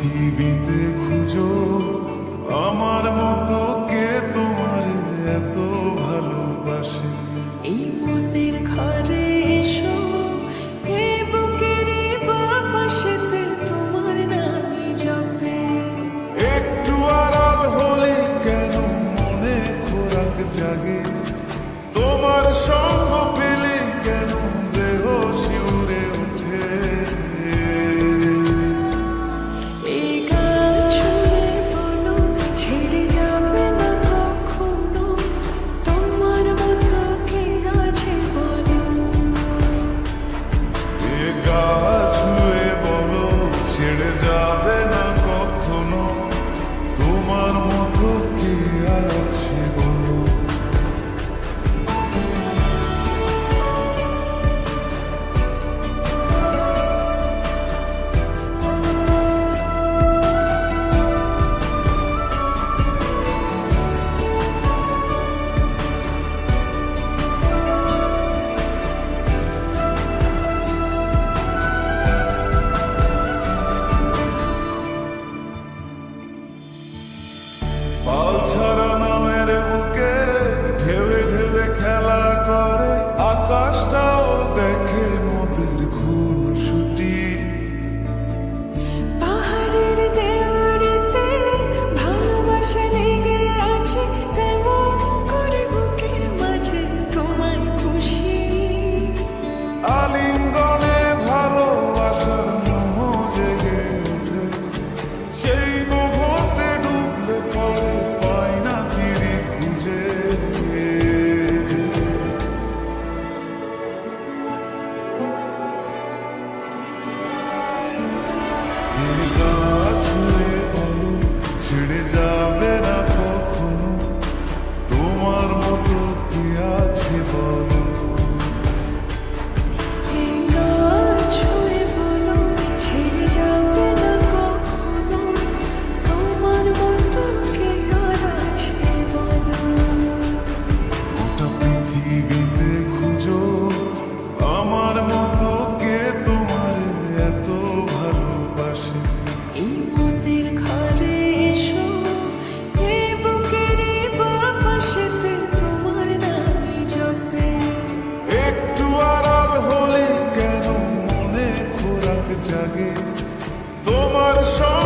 পৃথিবীতে খুঁজো আমার মতো কে তোমার এত ভালোবাসে। এই মনের ঘরে এসো, এ বুকের বাপাশেতে তোমার নামই জপে। একটু আড়াল হলে কেন মনে খোরাক জাগে, তোমার সঙ্গ পেলে কেন দেহ শিউরে ওঠে। এই গান ছুঁয়ে বলো ছেড়ে যাবে না কখনো, তোমার মতো কে আছে বলো। এ গা ছুঁয়ে বলো ছেড়ে যাবে না কখনো, তোমার মতো কে আর আছে বলো। পাল ছাড়া নামের বুকে ঢেউে ঢেউে খেলা করে, আকাশটাও দেখে মোদের খুনসুটি। পাহাড়ের দেওয়ারিতে ভালোবাসা লেগে আছে, তেমন করে বুকের মাঝে তোমায় খুশি। আলিঙ্গনে ভালোবাসার মোহ জেগে ওঠে, সেই মোহতে ডুবলে পরে পাই না তীরে খুঁজে। এ গা ছুঁয়ে বলো ছেড়ে যাবে না কখনো, তোমার মতো কি আছে বলো। এই গান ছুঁয়ে বলো ছেড়ে যাবে না কখনো, তোমার মতো কে আর আছে বলো। গোটা পৃথিবীতে খুঁজো আমার মতো কে তোমার এত ভালোবাসে। এই মনের ঘরে এসো, এ বুকের বাপাশেতে তোমার নামই জপে। একটু আড়াল হলে কেন মনে খোরাক জাগে, তোমার সঙ্গ